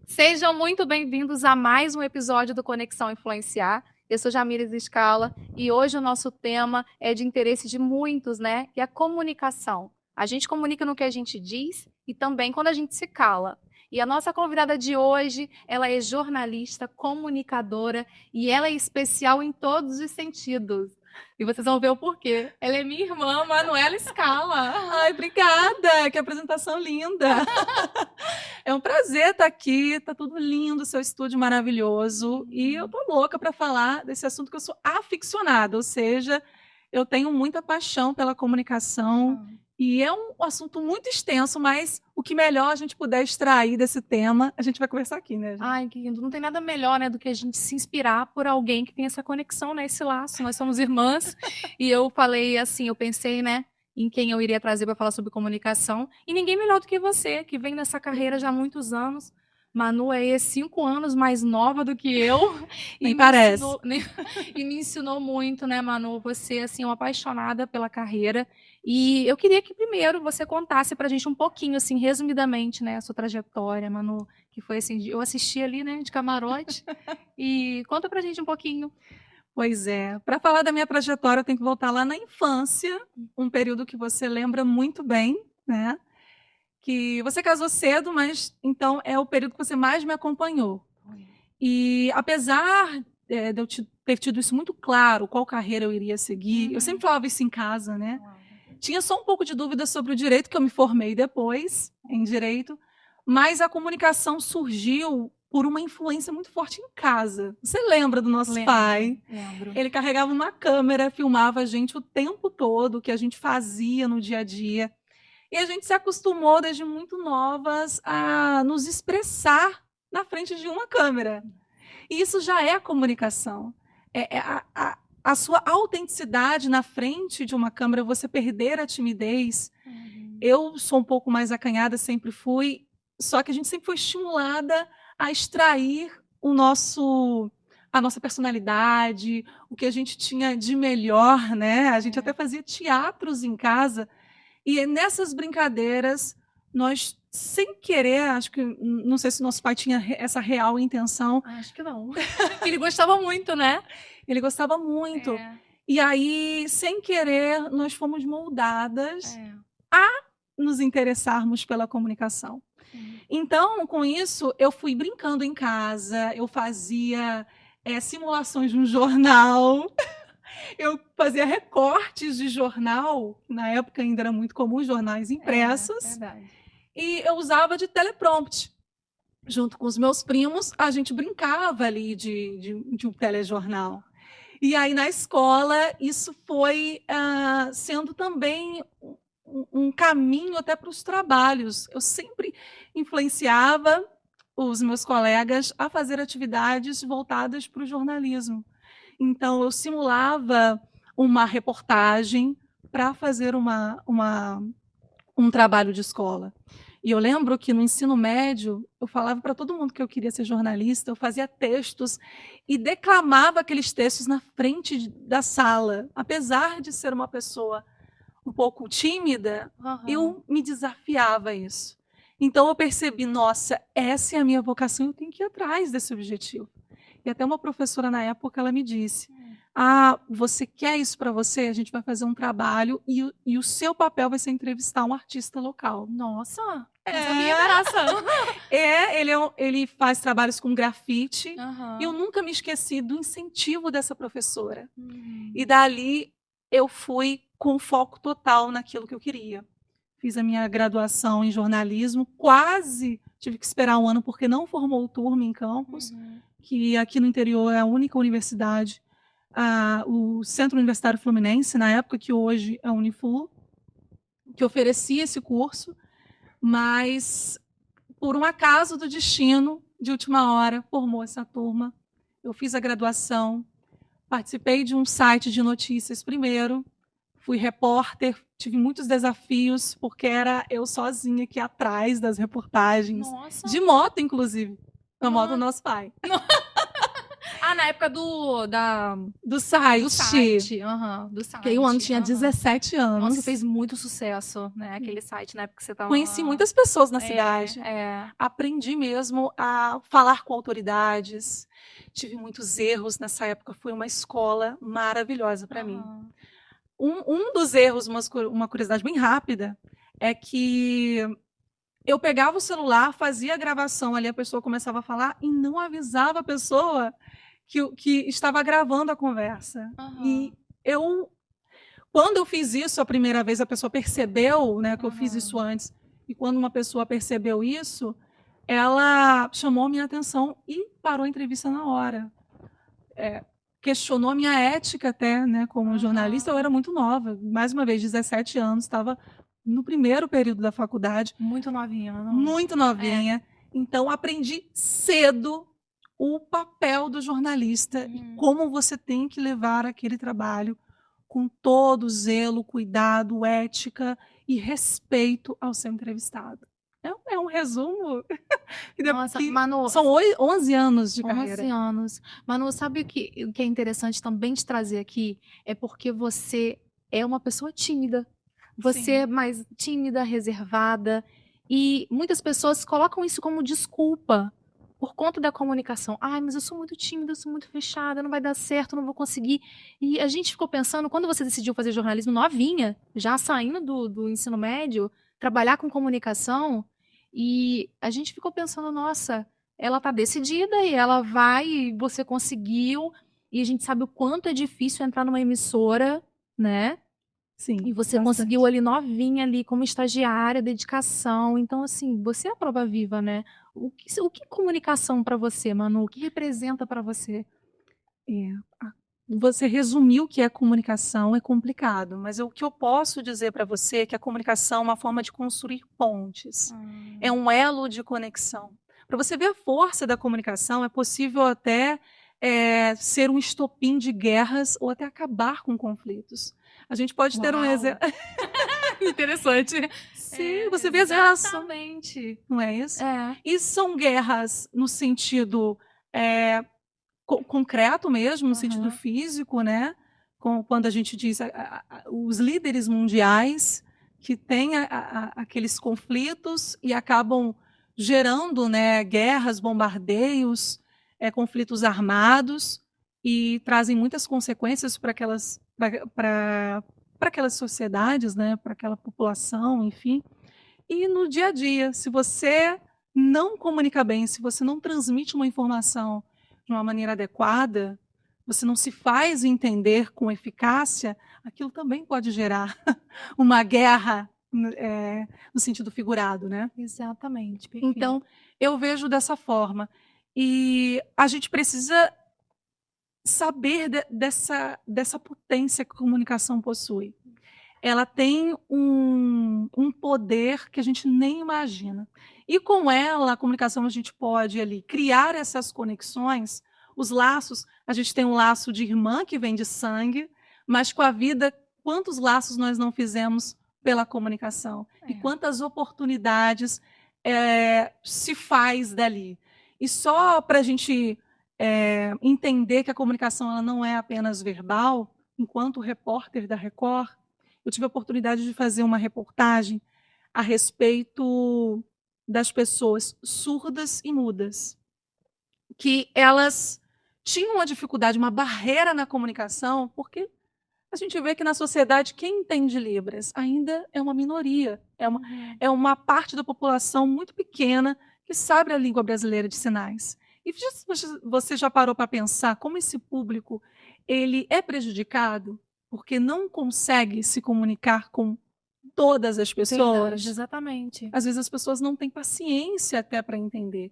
Sejam muito bem-vindos a mais um episódio do Conexão Influenciar. Eu sou Jamires Scala e hoje o nosso tema é de interesse de muitos, né? Que é a comunicação. A gente comunica no que a gente diz e também quando a gente se cala. E a nossa convidada de hoje, ela é jornalista, comunicadora e ela é especial em todos os sentidos. E vocês vão ver o porquê. Ela é minha irmã, Manuela Scala. Ai, obrigada! Que apresentação linda! É um prazer estar aqui, tá tudo lindo, seu estúdio maravilhoso. E eu tô louca para falar desse assunto que eu sou aficionada, ou seja, eu tenho muita paixão pela comunicação. E é um assunto muito extenso, mas o que melhor a gente puder extrair desse tema, a gente vai conversar aqui, né, gente? Ai, que lindo. Não tem nada melhor, né, do que a gente se inspirar por alguém que tem essa conexão, né, esse laço. Nós somos irmãs. E eu falei assim, eu pensei, né, em quem eu iria trazer para falar sobre comunicação. E ninguém melhor do que você, que vem nessa carreira já há muitos anos. Manu é 5 anos mais nova do que eu. Nem parece. E me ensinou muito, né, Manu? Você, assim, é uma apaixonada pela carreira. E eu queria que primeiro você contasse pra gente um pouquinho, assim, resumidamente, né, a sua trajetória, Manu, que foi assim, eu assisti ali, né, de camarote. E conta pra gente um pouquinho. Pois é, para falar da minha trajetória, eu tenho que voltar lá na infância, um período que você lembra muito bem, né? Que você casou cedo, mas então é o período que você mais me acompanhou. E apesar de eu ter tido isso muito claro, qual carreira eu iria seguir, eu sempre falava isso em casa, né? Tinha só um pouco de dúvida sobre o direito, que eu me formei depois em direito, mas a comunicação surgiu por uma influência muito forte em casa. Você lembra do nosso pai? Lembro. Ele carregava uma câmera, filmava a gente o tempo todo, o que a gente fazia no dia a dia. E a gente se acostumou desde muito novas a nos expressar na frente de uma câmera. E isso já é a comunicação. A sua autenticidade na frente de uma câmera, você perder a timidez. Eu sou um pouco mais acanhada, sempre fui, só que a gente sempre foi estimulada a extrair a nossa personalidade, o que a gente tinha de melhor, né? A gente até fazia teatros em casa. E nessas brincadeiras, nós, sem querer, acho que, não sei se nosso pai tinha essa real intenção. Acho que não. Ele gostava muito, né? Ele gostava muito. E aí, sem querer, nós fomos moldadas a nos interessarmos pela comunicação. Então, com isso, eu fui brincando em casa, eu fazia simulações de um jornal. Eu fazia recortes de jornal, na época ainda era muito comum jornais impressos, e eu usava de teleprompter. Junto com os meus primos, a gente brincava ali de um telejornal. E aí, na escola, isso foi sendo também um caminho até para os trabalhos. Eu sempre influenciava os meus colegas a fazer atividades voltadas para o jornalismo. Então, eu simulava uma reportagem para fazer um trabalho de escola. E eu lembro que no ensino médio, eu falava para todo mundo que eu queria ser jornalista, eu fazia textos e declamava aqueles textos na frente da sala. Apesar de ser uma pessoa um pouco tímida, eu me desafiava a isso. Então, eu percebi, nossa, essa é a minha vocação, eu tenho que ir atrás desse objetivo. E até uma professora na época, ela me disse, você quer isso para você? A gente vai fazer um trabalho e o seu papel vai ser entrevistar um artista local. Nossa, não sabia graça. Ele faz trabalhos com grafite. E eu nunca me esqueci do incentivo dessa professora. E dali eu fui com foco total naquilo que eu queria. Fiz a minha graduação em jornalismo, quase tive que esperar um ano porque não formou turma em campus, que aqui no interior é a única universidade, o Centro Universitário Fluminense, na época, que hoje é a Uniflu, que oferecia esse curso, mas por um acaso do destino, de última hora, formou essa turma. Eu fiz a graduação, participei de um site de notícias primeiro, fui repórter, tive muitos desafios, porque era eu sozinha aqui atrás das reportagens. Nossa. De moto, inclusive. Na moto do nosso pai. na época do site. Do site. Uhum, do site. Que aí o ano tinha 17 anos. Nossa, fez muito sucesso, né? Aquele site na época que você tava... Conheci muitas pessoas na cidade. Aprendi mesmo a falar com autoridades. Tive muitos erros nessa época. Foi uma escola maravilhosa para mim. Um dos erros, uma curiosidade bem rápida, é que eu pegava o celular, fazia a gravação ali, a pessoa começava a falar e não avisava a pessoa que estava gravando a conversa. E quando eu fiz isso a primeira vez, a pessoa percebeu, né, que eu fiz isso antes. E quando uma pessoa percebeu isso, ela chamou a minha atenção e parou a entrevista na hora. Questionou a minha ética até, né, como jornalista. Eu era muito nova, mais uma vez, 17 anos, estava no primeiro período da faculdade. Muito novinha. Não? Muito novinha. Então, aprendi cedo o papel do jornalista e como você tem que levar aquele trabalho com todo zelo, cuidado, ética e respeito ao seu entrevistado. É um resumo. Nossa, Manu, são 11 anos de carreira. 11 anos. Manu, sabe o que é interessante também te trazer aqui? É porque você é uma pessoa tímida. Você é mais tímida, reservada. E muitas pessoas colocam isso como desculpa por conta da comunicação. Ai, mas eu sou muito tímida, eu sou muito fechada, não vai dar certo, não vou conseguir. E a gente ficou pensando, quando você decidiu fazer jornalismo novinha, já saindo do ensino médio, trabalhar com comunicação, e a gente ficou pensando, nossa, ela tá decidida e ela vai, e você conseguiu, e a gente sabe o quanto é difícil entrar numa emissora, né? Sim. E você conseguiu ali novinha ali como estagiária, dedicação. Então, assim, você é a prova viva, né? O que é comunicação para você, Manu? O que representa para você? Você resumiu o que é comunicação, é complicado, mas o que eu posso dizer para você é que a comunicação é uma forma de construir pontes. É um elo de conexão. Para você ver a força da comunicação, é possível até ser um estopim de guerras ou até acabar com conflitos. A gente pode ter um exemplo. Interessante. Sim, você vê exatamente. Exatamente. Não é isso? E são guerras no sentido concreto mesmo, no sentido físico, né? Quando a gente diz os líderes mundiais que têm aqueles conflitos e acabam gerando, né, guerras, bombardeios, conflitos armados e trazem muitas consequências para aquelas sociedades, né, para aquela população, enfim. E no dia a dia, se você não comunica bem, se você não transmite uma informação de uma maneira adequada, você não se faz entender com eficácia, aquilo também pode gerar uma guerra no sentido figurado, né? Exatamente. Perfeito. Então, eu vejo dessa forma. E a gente precisa saber dessa potência que a comunicação possui. Ela tem um poder que a gente nem imagina. E com ela, a comunicação, a gente pode ali criar essas conexões, os laços. A gente tem um laço de irmã que vem de sangue, mas com a vida, quantos laços nós não fizemos pela comunicação? E quantas oportunidades se faz dali? E só para a gente entender que a comunicação ela não é apenas verbal, enquanto repórter da Record, eu tive a oportunidade de fazer uma reportagem a respeito das pessoas surdas e mudas, que elas tinham uma dificuldade, uma barreira na comunicação, porque a gente vê que na sociedade quem entende Libras ainda é uma minoria, é uma parte da população muito pequena que sabe a língua brasileira de sinais. E você já parou para pensar como esse público ele é prejudicado porque não consegue se comunicar com todas as pessoas? Verdade, exatamente. Às vezes as pessoas não têm paciência até para entender.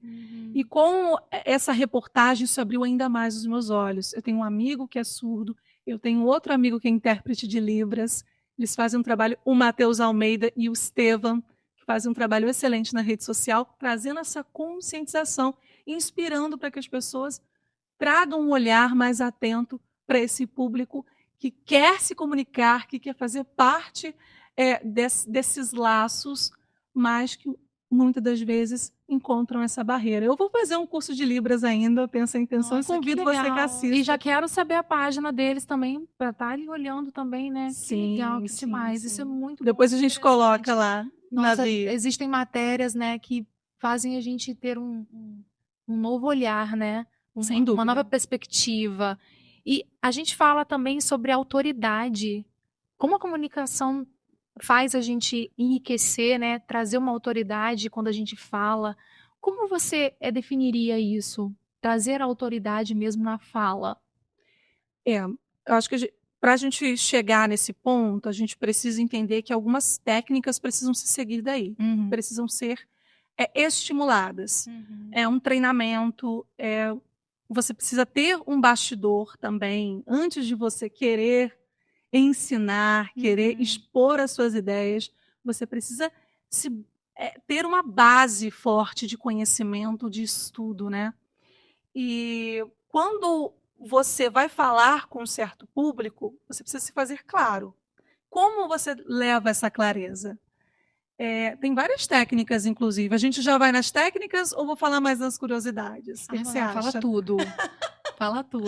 E com essa reportagem, isso abriu ainda mais os meus olhos. Eu tenho um amigo que é surdo, eu tenho outro amigo que é intérprete de Libras. Eles fazem um trabalho, o Matheus Almeida e o Estevam, que fazem um trabalho excelente na rede social, trazendo essa conscientização, inspirando para que as pessoas tragam um olhar mais atento para esse público que quer se comunicar, que quer fazer parte desses laços, mas que muitas das vezes encontram essa barreira. Eu vou fazer um curso de Libras ainda, pensa em intenção, Nossa, e convido que você que legal. assista. E já quero saber a página deles também, para estar ali olhando também, né? Sim, que legal, que sim, demais. sim. Isso é muito Depois bom, a gente interessante. coloca lá Nossa, na bio. existem matérias, né, que fazem a gente ter um novo olhar, né? Sem dúvida. Uma nova perspectiva. E a gente fala também sobre autoridade. Como a comunicação faz a gente enriquecer, né? Trazer uma autoridade quando a gente fala. Como você definiria isso? Trazer a autoridade mesmo na fala. Eu acho que para a gente chegar nesse ponto, a gente precisa entender que algumas técnicas precisam se seguir daí. Precisam ser estimuladas. É um treinamento, você precisa ter um bastidor também, antes de você querer ensinar, querer expor as suas ideias, você precisa ter uma base forte de conhecimento, de estudo, né? E quando você vai falar com um certo público, você precisa se fazer claro. Como você leva essa clareza? Tem várias técnicas, inclusive. A gente já vai nas técnicas ou vou falar mais das curiosidades? O que você acha? Fala tudo. Fala tudo.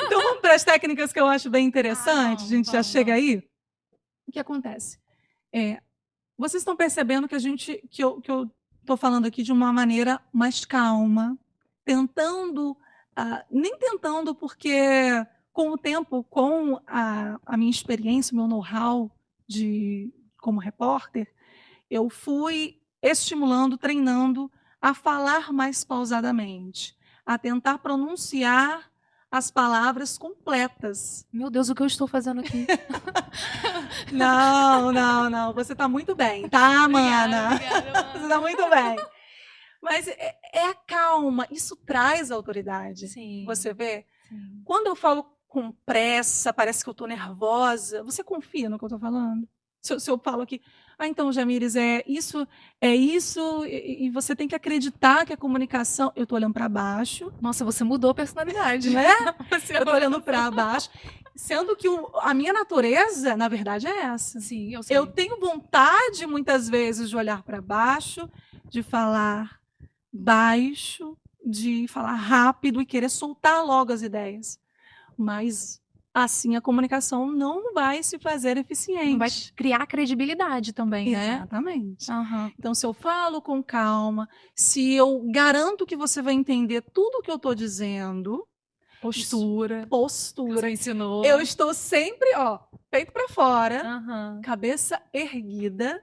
Então vamos para as técnicas que eu acho bem interessante. A gente já chega aí. O que acontece? Vocês estão percebendo que eu estou falando aqui de uma maneira mais calma, tentando, nem tentando, porque com o tempo, com a minha experiência, o meu know-how como repórter, eu fui estimulando, treinando a falar mais pausadamente, a tentar pronunciar as palavras completas. Meu Deus, o que eu estou fazendo aqui? Não. Você está muito bem, tá, mana? Obrigada. Você está muito bem. Mas a calma, isso traz autoridade. Sim. Você vê? Sim. Quando eu falo com pressa, parece que eu estou nervosa. Você confia no que eu estou falando? Se eu falo aqui, então, Jamires, isso, e você tem que acreditar que a comunicação... Eu estou olhando para baixo. Nossa, você mudou a personalidade. Né? Eu estou olhando para baixo, sendo que a minha natureza, na verdade, é essa. Sim, eu sei. Eu tenho vontade, muitas vezes, de olhar para baixo, de falar baixo, de falar rápido e querer soltar logo as ideias. Mas... assim, a comunicação não vai se fazer eficiente. Não vai criar credibilidade também, né? Exatamente. Uhum. Então, se eu falo com calma, se eu garanto que você vai entender tudo o que eu estou dizendo... Postura. Postura. Você ensinou. Eu estou sempre, peito para fora, cabeça erguida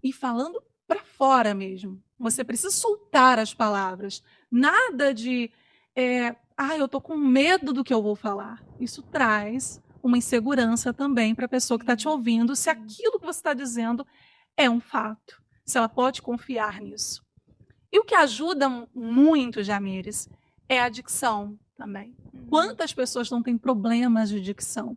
e falando para fora mesmo. Você precisa soltar as palavras. Nada de... eu estou com medo do que eu vou falar. Isso traz uma insegurança também para a pessoa que está te ouvindo, se aquilo que você está dizendo é um fato, se ela pode confiar nisso. E o que ajuda muito, Jamires, é a dicção também. Quantas pessoas não têm problemas de dicção?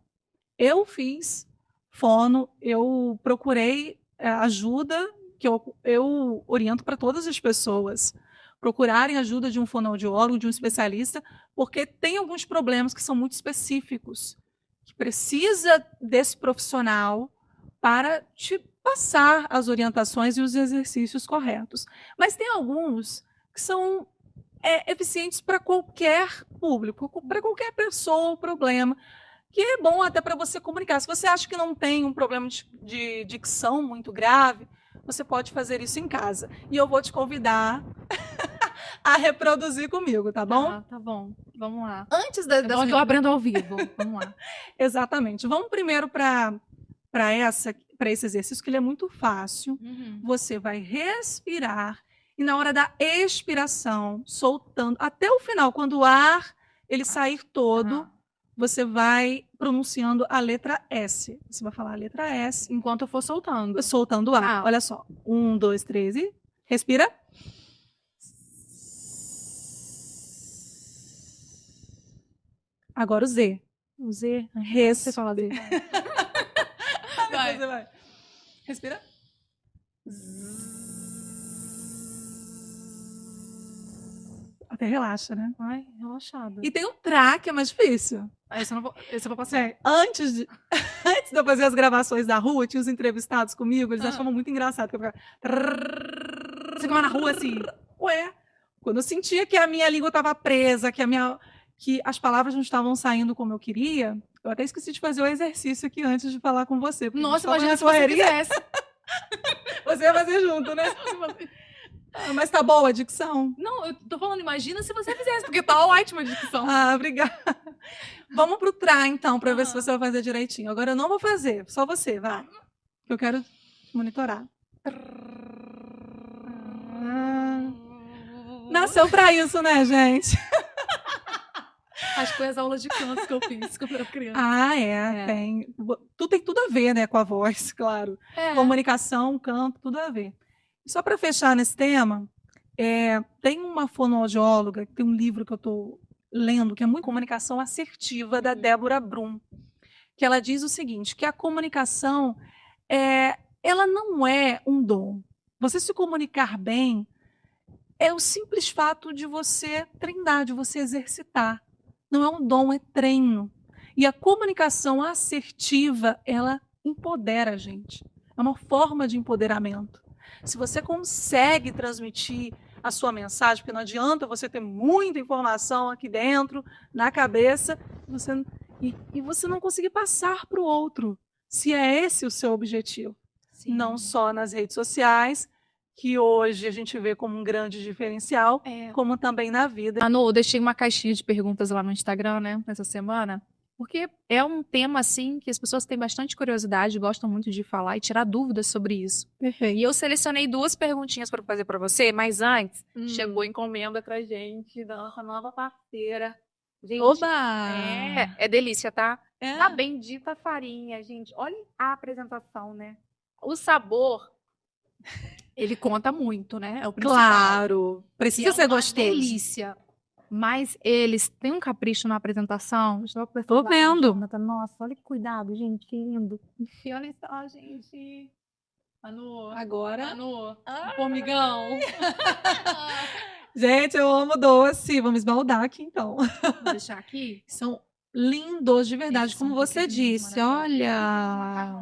Eu fiz fono, eu procurei ajuda, que eu oriento para todas as pessoas procurarem ajuda de um fonoaudiólogo, de um especialista, porque tem alguns problemas que são muito específicos, que precisa desse profissional para te passar as orientações e os exercícios corretos. Mas tem alguns que são eficientes para qualquer público, para qualquer pessoa ou problema, que é bom até para você comunicar. Se você acha que não tem um problema de dicção muito grave, você pode fazer isso em casa. E eu vou te convidar a reproduzir comigo, tá bom? Tá bom. Vamos lá. Antes eu aprendo ao vivo. Vamos lá. Exatamente. Vamos primeiro para esse exercício, que ele é muito fácil. Você vai respirar e na hora da expiração, soltando até o final, quando o ar ele sair todo, você vai pronunciando a letra S. Você vai falar a letra S. Enquanto eu for soltando. Soltando o ar. Olha só. 1, 2, 3 e... respira. Agora o Z. O Z. Você fala Z. Vai. Você vai. Respira. Até relaxa, né? Ai, relaxada. E tem um tra que é mais difícil. Esse eu vou passar. Antes de eu fazer as gravações da rua, tinha os entrevistados comigo, eles achavam muito engraçado. Você ficava na rua assim. Quando eu sentia que a minha língua estava presa, que as palavras não estavam saindo como eu queria, eu até esqueci de fazer o exercício aqui antes de falar com você. Nossa, imagina se você fizesse. Você ia fazer junto, né? Mas tá boa a dicção? Não, eu tô falando, imagina se você fizesse, porque tá ótima a dicção. Obrigada. Vamos pro TRA, então, para ver se você vai fazer direitinho. Agora eu não vou fazer, só você, vai. Eu quero monitorar. Nasceu pra isso, né, gente? Acho que foi as aulas de canto que eu fiz quando eu era criança. Tem. Tem tudo a ver, né, com a voz, claro. Comunicação, canto, tudo a ver. Só para fechar nesse tema, tem uma fonoaudióloga, tem um livro que eu estou lendo, que é muito Comunicação Assertiva, da Débora Brum, que ela diz o seguinte, que a comunicação, ela não é um dom. Você se comunicar bem é o simples fato de você treinar, de você exercitar. Não é um dom, é treino. E a comunicação assertiva, ela empodera a gente. É uma forma de empoderamento. Se você consegue transmitir a sua mensagem, porque não adianta você ter muita informação aqui dentro, na cabeça, e você não conseguir passar para o outro, se é esse o seu objetivo. Sim. Não só nas redes sociais, que hoje a gente vê como um grande diferencial, como também na vida. Manu, eu deixei uma caixinha de perguntas lá no Instagram, né, nessa semana, porque é um tema, assim, que as pessoas têm bastante curiosidade, gostam muito de falar e tirar dúvidas sobre isso. Perfeito. E eu selecionei 2 perguntinhas para fazer para você, mas antes, chegou encomenda pra gente da nossa nova parceira. Gente, Oba! É delícia, tá? A bendita farinha, gente. Olha a apresentação, né? O sabor, ele conta muito, né? É o principal. Claro, precisa ser gostoso. Delícia. Mas eles têm um capricho na apresentação. Tô vendo. Nossa, olha que cuidado, gente, que lindo. E olha só, gente. Manu. Agora. Manu, formigão. Gente, eu amo doce. Vamos esbaldar aqui, então. Vou deixar aqui. São lindos, de verdade, como você disse. Olha.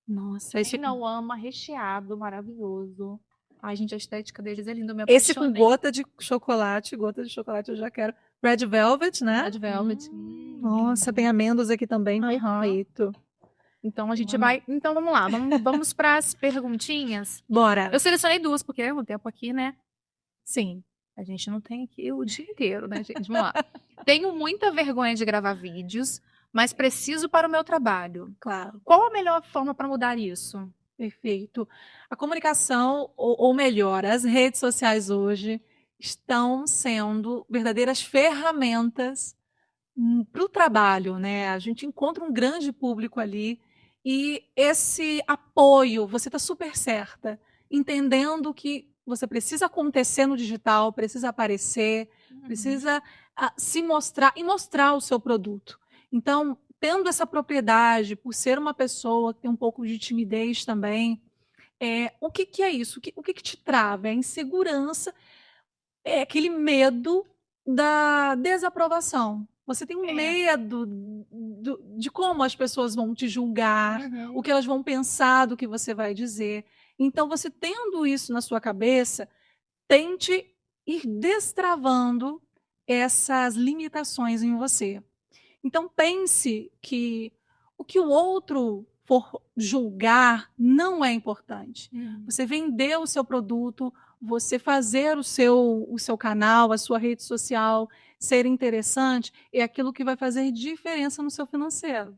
Nossa, Quem não ama, recheado, maravilhoso. Ai, gente, a estética deles é linda. Esse com gota de chocolate eu já quero. Red Velvet, né? Red Velvet. Nossa, tem amêndoas aqui também. Perfeito. Então a gente vai. Então vamos lá, vamos para as perguntinhas. Bora. Eu selecionei 2, porque o tempo aqui, né? Sim. A gente não tem aqui o dia inteiro, né, gente? Vamos lá. Tenho muita vergonha de gravar vídeos, mas preciso para o meu trabalho. Claro. Qual a melhor forma para mudar isso? Perfeito. A comunicação, ou melhor, as redes sociais hoje estão sendo verdadeiras ferramentas para o trabalho, né? A gente encontra um grande público ali e esse apoio, você está super certa, entendendo que você precisa acontecer no digital, precisa aparecer, precisa se mostrar e mostrar o seu produto. Então, tendo essa propriedade, por ser uma pessoa que tem um pouco de timidez também, o que é isso? O que te trava? É a insegurança, é aquele medo da desaprovação. Você tem um medo de como as pessoas vão te julgar, o que elas vão pensar do que você vai dizer. Então, você tendo isso na sua cabeça, tente ir destravando essas limitações em você. Então, pense que o que o outro for julgar não é importante. Você vender o seu produto, você fazer o seu canal, a sua rede social ser interessante, é aquilo que vai fazer diferença no seu financeiro.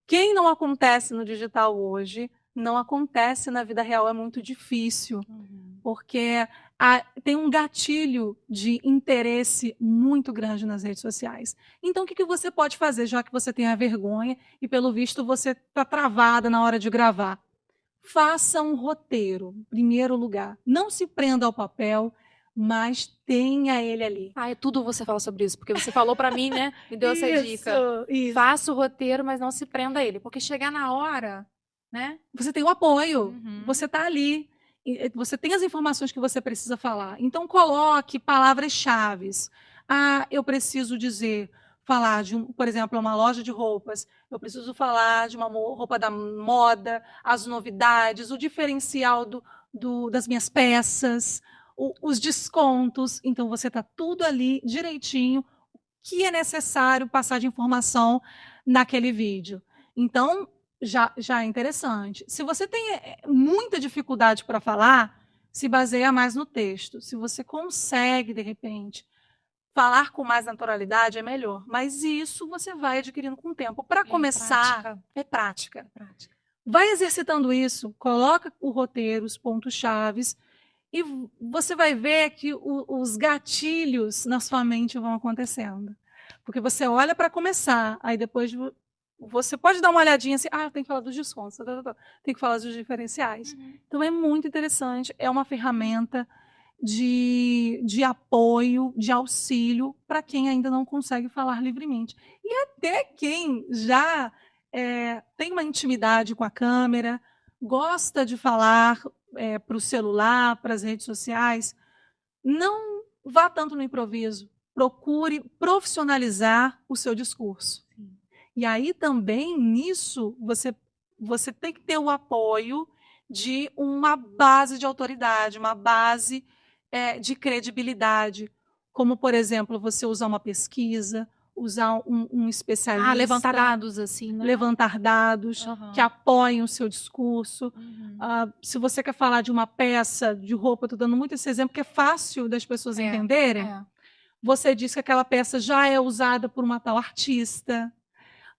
Quem não acontece no digital hoje, não acontece na vida real, é muito difícil, porque tem um gatilho de interesse muito grande nas redes sociais. Então, o que você pode fazer, já que você tem a vergonha e, pelo visto, você está travada na hora de gravar? Faça um roteiro, em primeiro lugar. Não se prenda ao papel, mas tenha ele ali. É tudo você fala sobre isso, porque você falou para mim, né? Me deu essa dica. Isso. Faça o roteiro, mas não se prenda a ele, porque chegar na hora, né? Você tem o apoio, você está ali. Você tem as informações que você precisa falar. Então, coloque palavras-chave. Eu preciso falar de, por exemplo, uma loja de roupas. Eu preciso falar de uma roupa da moda, as novidades, o diferencial das minhas peças, os descontos. Então, você está tudo ali direitinho, o que é necessário passar de informação naquele vídeo. Então, já é interessante. Se você tem muita dificuldade para falar, se baseia mais no texto. Se você consegue, de repente, falar com mais naturalidade, é melhor. Mas isso você vai adquirindo com o tempo. Para começar, é prática. Vai exercitando isso, coloca o roteiro, os pontos-chaves, e você vai ver que os gatilhos na sua mente vão acontecendo. Porque você olha para começar, aí depois você pode dar uma olhadinha assim, tem que falar dos descontos, tem que falar dos diferenciais. Então é muito interessante, é uma ferramenta de apoio, de auxílio para quem ainda não consegue falar livremente. E até quem já tem uma intimidade com a câmera, gosta de falar para o celular, para as redes sociais, não vá tanto no improviso. Procure profissionalizar o seu discurso. Sim. E aí também, nisso, você tem que ter o apoio de uma base de autoridade, uma base de credibilidade, como, por exemplo, você usar uma pesquisa, usar um especialista. Levantar dados, assim, né? Levantar dados que apoiem o seu discurso. Se você quer falar de uma peça de roupa, estou dando muito esse exemplo, que é fácil das pessoas entenderem. Você diz que aquela peça já é usada por uma tal artista.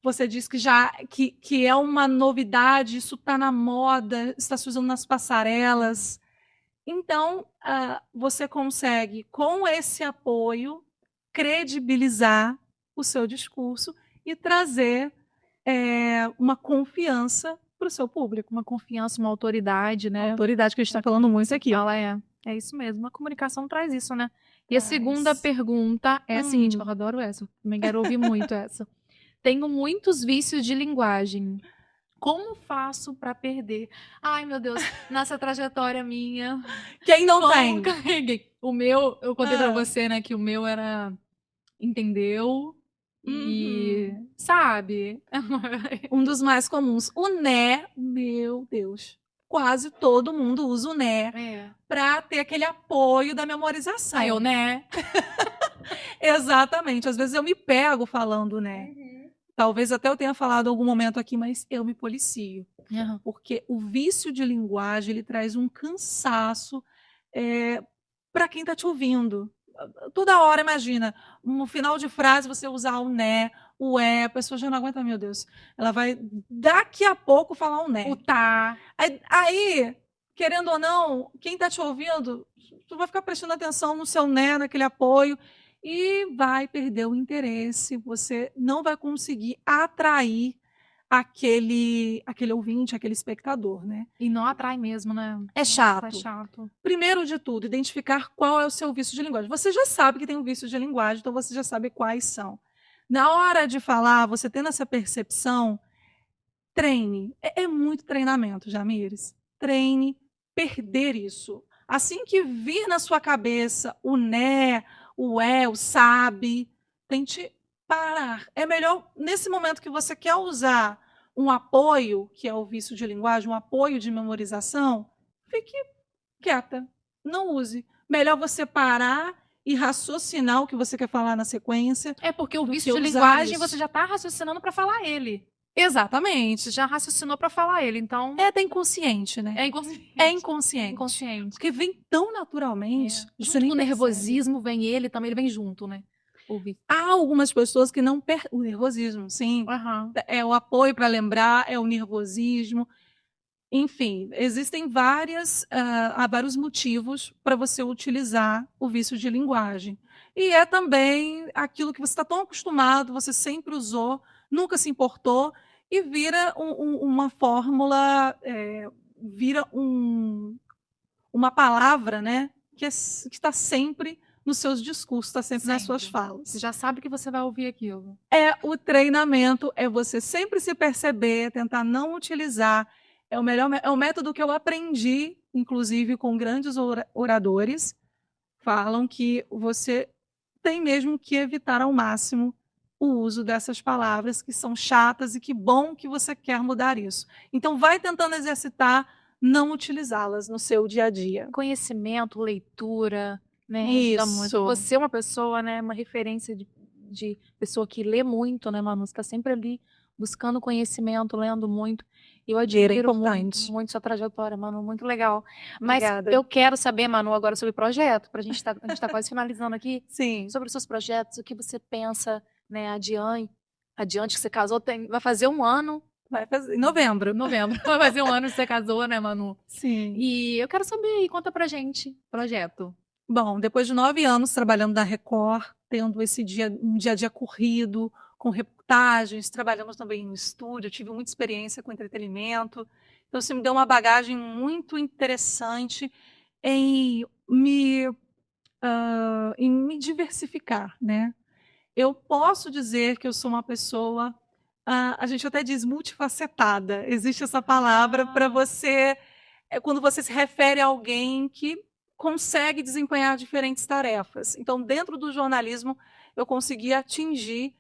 Você diz que é uma novidade, isso está na moda, está se usando nas passarelas. Então, você consegue, com esse apoio, credibilizar o seu discurso e trazer uma confiança para o seu público. Uma confiança, uma autoridade, né? Autoridade que a gente está falando muito aqui. É isso mesmo, a comunicação traz isso, né? E a segunda pergunta é a seguinte, eu adoro essa, também quero ouvir muito essa. Tenho muitos vícios de linguagem. Como faço para perder? Ai, meu Deus, nessa trajetória minha. Quem não tem? Carreguei. O meu, eu contei para você, né, que o meu era entendeu e sabe? Um dos mais comuns. O né, meu Deus. Quase todo mundo usa o né para ter aquele apoio da memorização. Aí eu, né? Exatamente. Às vezes eu me pego falando né. Talvez até eu tenha falado em algum momento aqui, mas eu me policio. Porque o vício de linguagem, ele traz um cansaço para quem está te ouvindo. Toda hora, imagina, no final de frase você usar o né, o a pessoa já não aguenta, meu Deus. Ela vai, daqui a pouco, falar um né. O tá. Aí, querendo ou não, quem está te ouvindo, tu vai ficar prestando atenção no seu né, naquele apoio, e vai perder o interesse, você não vai conseguir atrair aquele ouvinte, aquele espectador, né? E não atrai mesmo, né? É chato. É chato. Primeiro de tudo, identificar qual é o seu vício de linguagem. Você já sabe que tem um vício de linguagem, então você já sabe quais são. Na hora de falar, você tendo essa percepção, treine. É muito treinamento, Jamires. Treine, perder isso. Assim que vir na sua cabeça o né, o o sabe, tente parar. É melhor, nesse momento que você quer usar um apoio, que é o vício de linguagem, um apoio de memorização, fique quieta, não use. Melhor você parar e raciocinar o que você quer falar na sequência. É porque o vício de linguagem você já está raciocinando para falar ele. Exatamente. Já raciocinou para falar ele, então... É inconsciente, né? É inconsciente. É inconsciente. Inconsciente. Porque vem tão naturalmente. Você nem o nervosismo vem ele também, ele vem junto, né? Há algumas pessoas que não o nervosismo, sim. É o apoio para lembrar, é o nervosismo. Enfim, existem há vários motivos para você utilizar o vício de linguagem. E é também aquilo que você está tão acostumado, você sempre usou, nunca se importou, e vira uma fórmula, vira uma palavra, né, que está sempre nos seus discursos, está sempre nas suas falas. Você já sabe que você vai ouvir aquilo. O treinamento, é você sempre se perceber, tentar não utilizar. É o método que eu aprendi, inclusive com grandes oradores, falam que você tem mesmo que evitar ao máximo o uso dessas palavras que são chatas e que bom que você quer mudar isso. Então, vai tentando exercitar não utilizá-las no seu dia a dia. Conhecimento, leitura, né? Ajuda muito. Isso. Você é uma pessoa, né? Uma referência de pessoa que lê muito, né, Manu? Você está sempre ali buscando conhecimento, lendo muito. Eu admiro muito sua trajetória, Manu, muito legal. Mas Obrigada. eu quero saber, Manu, agora sobre o projeto, a gente tá quase finalizando aqui. Sim. Sobre os seus projetos, o que você pensa, né, adiante que você casou, vai fazer 1 ano. Vai fazer em novembro. Vai fazer 1 ano que você casou, né, Manu? Sim. E eu quero saber aí, conta pra gente, projeto. Bom, depois de 9 anos trabalhando na Record, tendo um dia a dia corrido, com reportagens, trabalhamos também no estúdio, tive muita experiência com entretenimento. Então, isso me deu uma bagagem muito interessante em me diversificar, né? Eu posso dizer que eu sou uma pessoa, a gente até diz multifacetada. Existe essa palavra para você, quando você se refere a alguém que consegue desempenhar diferentes tarefas. Então, dentro do jornalismo, eu consegui atingir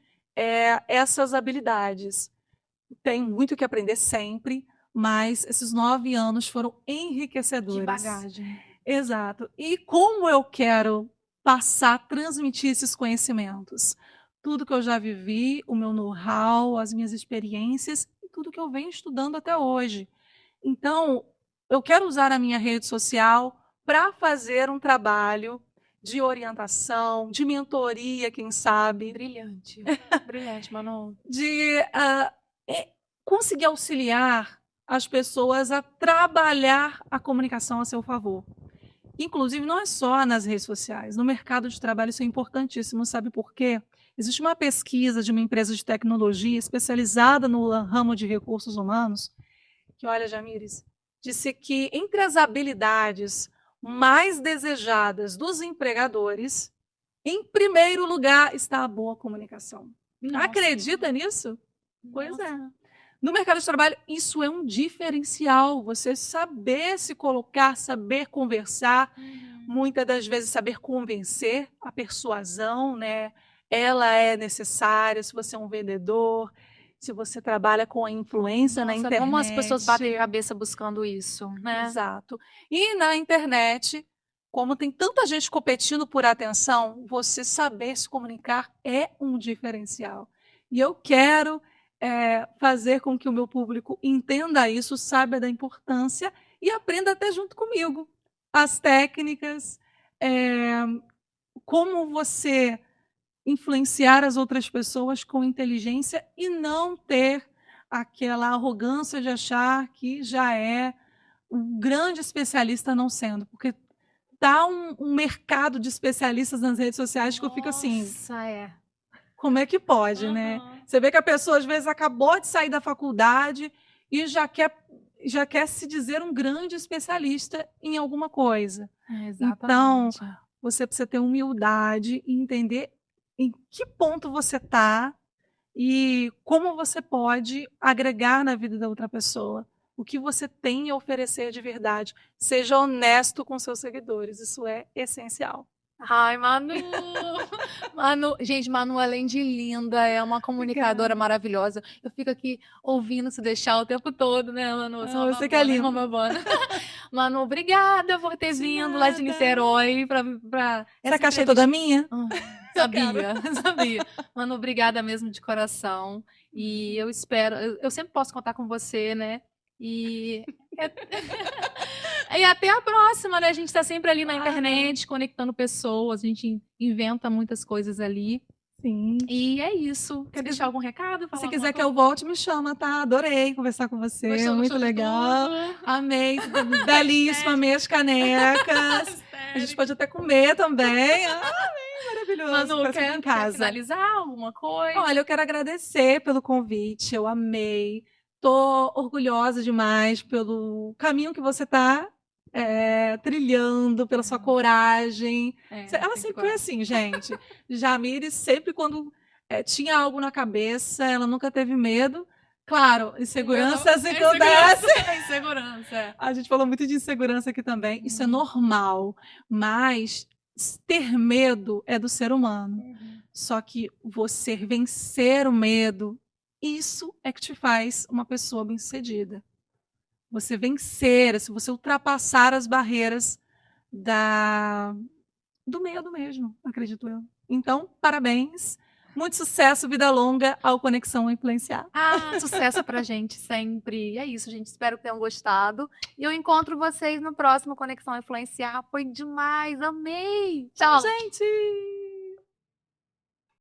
essas habilidades. Tenho muito que aprender sempre, mas esses 9 anos foram enriquecedores. Que bagagem. Exato. E como eu quero transmitir esses conhecimentos? Tudo que eu já vivi, o meu know-how, as minhas experiências, e tudo que eu venho estudando até hoje. Então, eu quero usar a minha rede social para fazer um trabalho de orientação, de mentoria, quem sabe. Brilhante. Brilhante, Manu. De conseguir auxiliar as pessoas a trabalhar a comunicação a seu favor. Inclusive, não é só nas redes sociais. No mercado de trabalho, isso é importantíssimo. Sabe por quê? Existe uma pesquisa de uma empresa de tecnologia especializada no ramo de recursos humanos, que, olha, Jamires, disse que entre as habilidades mais desejadas dos empregadores, em primeiro lugar está a boa comunicação. Nossa. Acredita nisso? Nossa. Pois é. No mercado de trabalho, isso é um diferencial. Você saber se colocar, saber conversar, muitas das vezes saber convencer, a persuasão, né? Ela é necessária se você é um vendedor, se você trabalha com a influência na internet. Como as pessoas batem a cabeça buscando isso, né? Exato. E na internet, como tem tanta gente competindo por atenção, você saber se comunicar é um diferencial. E eu quero fazer com que o meu público entenda isso, saiba da importância e aprenda até junto comigo as técnicas, como você influenciar as outras pessoas com inteligência e não ter aquela arrogância de achar que já é um grande especialista não sendo, porque tá um mercado de especialistas nas redes sociais que eu fico assim... Nossa, Como é que pode, né? Você vê que a pessoa, às vezes, acabou de sair da faculdade e já quer se dizer um grande especialista em alguma coisa. Então, você precisa ter humildade e entender em que ponto você está e como você pode agregar na vida da outra pessoa. O que você tem a oferecer de verdade. Seja honesto com seus seguidores. Isso é essencial. Ai, Manu! Gente, Manu, além de linda, é uma comunicadora maravilhosa. Eu fico aqui ouvindo se deixar o tempo todo, né, Manu? Você que é linda. Manu, obrigada por ter vindo lá de Niterói pra essa caixa é toda minha? Sabia. Manu, obrigada mesmo de coração. E eu espero, eu sempre posso contar com você, né? E até a próxima, né? A gente está sempre ali na internet, conectando pessoas, a gente inventa muitas coisas ali. Sim. E é isso. Quer deixar algum recado? Se quiser que eu volte, me chama, tá? Adorei conversar com você. Gostou, muito legal. Amei. Belíssima, amei as canecas. A gente pode até comer também. Maravilhoso. Manu, quer finalizar alguma coisa? Olha, eu quero agradecer pelo convite. Eu amei. Estou orgulhosa demais pelo caminho que você está trilhando, pela sua coragem. Ela sempre foi assim, gente. Jamires, sempre quando tinha algo na cabeça, ela nunca teve medo. Claro, inseguranças acontecem. Insegurança. A gente falou muito de insegurança aqui também. Isso é normal, mas ter medo é do ser humano. Só que você vencer o medo, isso é que te faz uma pessoa bem-sucedida. você vencer, se você ultrapassar as barreiras do medo mesmo, acredito eu. Então, parabéns. Muito sucesso, vida longa ao Conexão Influenciar. Sucesso pra gente sempre. E é isso, gente. Espero que tenham gostado. E eu encontro vocês no próximo Conexão Influenciar. Foi demais, amei. Tchau, gente!